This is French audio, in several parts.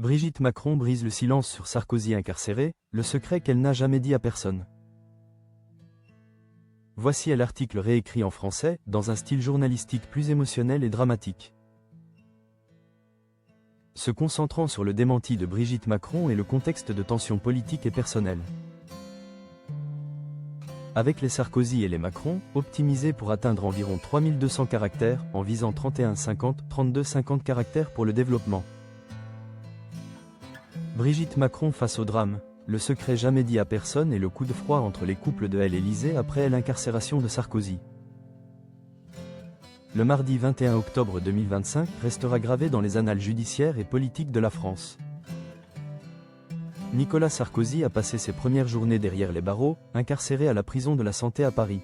Brigitte Macron brise le silence sur Sarkozy incarcéré, le secret qu'elle n'a jamais dit à personne. Voici l'article réécrit en français, dans un style journalistique plus émotionnel et dramatique. Se concentrant sur le démenti de Brigitte Macron et le contexte de tensions politiques et personnelles. Avec les Sarkozy et les Macron, optimisés pour atteindre environ 3200 caractères, en visant 32-50 caractères pour le développement. Brigitte Macron face au drame, le secret jamais dit à personne et le coup de froid entre les couples de l'Élysée après l'incarcération de Sarkozy. Le mardi 21 octobre 2025 restera gravé dans les annales judiciaires et politiques de la France. Nicolas Sarkozy a passé ses premières journées derrière les barreaux, incarcéré à la prison de la Santé à Paris.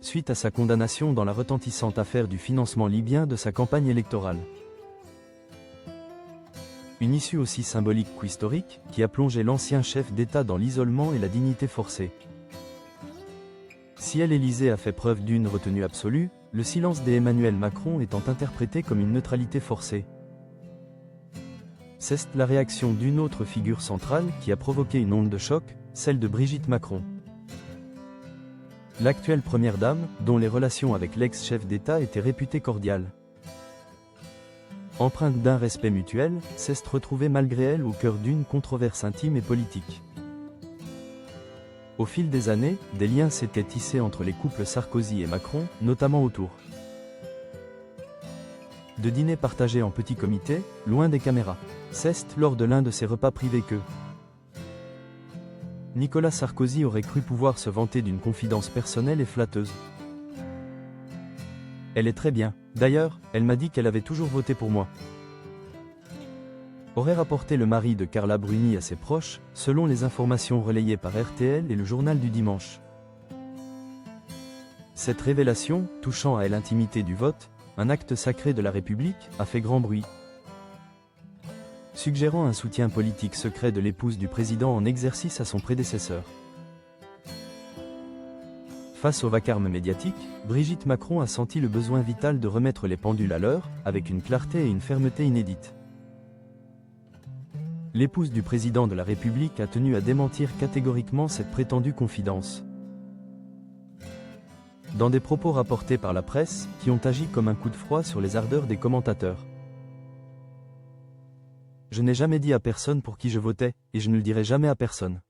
Suite à sa condamnation dans la retentissante affaire du financement libyen de sa campagne électorale. Une issue aussi symbolique qu'historique, qui a plongé l'ancien chef d'État dans l'isolement et la dignité forcée. Si l'Élysée a fait preuve d'une retenue absolue, le silence d'Emmanuel Macron étant interprété comme une neutralité forcée. C'est la réaction d'une autre figure centrale qui a provoqué une onde de choc, celle de Brigitte Macron. L'actuelle première dame, dont les relations avec l'ex-chef d'État étaient réputées cordiales. Empreinte d'un respect mutuel, s'est retrouvée malgré elle au cœur d'une controverse intime et politique. Au fil des années, des liens s'étaient tissés entre les couples Sarkozy et Macron, notamment autour de dîners partagés en petits comités, loin des caméras. C'est lors de l'un de ces repas privés que Nicolas Sarkozy aurait cru pouvoir se vanter d'une confidence personnelle et flatteuse. Elle est très bien. D'ailleurs, elle m'a dit qu'elle avait toujours voté pour moi. Aurait rapporté le mari de Carla Bruni à ses proches, selon les informations relayées par RTL et le journal du dimanche. Cette révélation, touchant à l'intimité du vote, un acte sacré de la République, a fait grand bruit. Suggérant un soutien politique secret de l'épouse du président en exercice à son prédécesseur. Face au vacarme médiatique, Brigitte Macron a senti le besoin vital de remettre les pendules à l'heure, avec une clarté et une fermeté inédites. L'épouse du président de la République a tenu à démentir catégoriquement cette prétendue confidence. Dans des propos rapportés par la presse, qui ont agi comme un coup de froid sur les ardeurs des commentateurs. Je n'ai jamais dit à personne pour qui je votais, et je ne le dirai jamais à personne.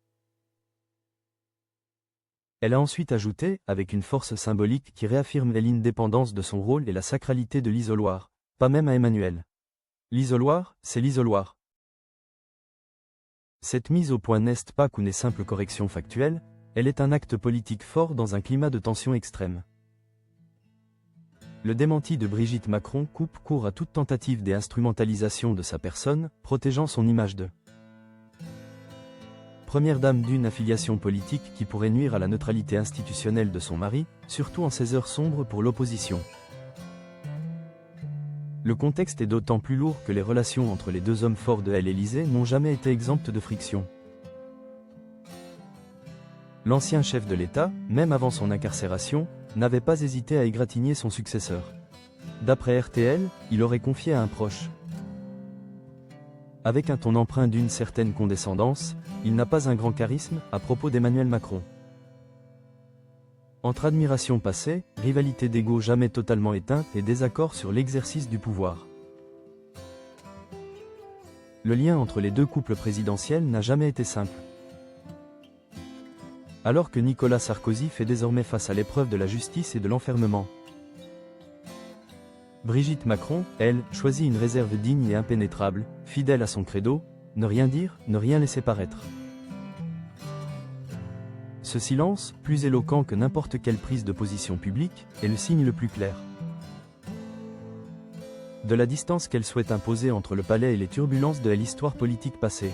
Elle a ensuite ajouté, avec une force symbolique qui réaffirme l'indépendance de son rôle et la sacralité de l'isoloir, pas même à Emmanuel. L'isoloir, c'est l'isoloir. Cette mise au point n'est pas qu'une simple correction factuelle, elle est un acte politique fort dans un climat de tension extrême. Le démenti de Brigitte Macron coupe court à toute tentative d'instrumentalisation de sa personne, protégeant son image de première dame d'une affiliation politique qui pourrait nuire à la neutralité institutionnelle de son mari, surtout en ces heures sombres pour l'opposition. Le contexte est d'autant plus lourd que les relations entre les deux hommes forts de l'Élysée n'ont jamais été exemptes de friction. L'ancien chef de l'État, même avant son incarcération, n'avait pas hésité à égratigner son successeur. D'après RTL, il aurait confié à un proche. Avec un ton empreint d'une certaine condescendance, il n'a pas un grand charisme, à propos d'Emmanuel Macron. Entre admiration passée, rivalité d'ego jamais totalement éteinte et désaccord sur l'exercice du pouvoir. Le lien entre les deux couples présidentiels n'a jamais été simple. Alors que Nicolas Sarkozy fait désormais face à l'épreuve de la justice et de l'enfermement. Brigitte Macron, elle, choisit une réserve digne et impénétrable, fidèle à son credo, ne rien dire, ne rien laisser paraître. Ce silence, plus éloquent que n'importe quelle prise de position publique, est le signe le plus clair de la distance qu'elle souhaite imposer entre le palais et les turbulences de l'histoire politique passée.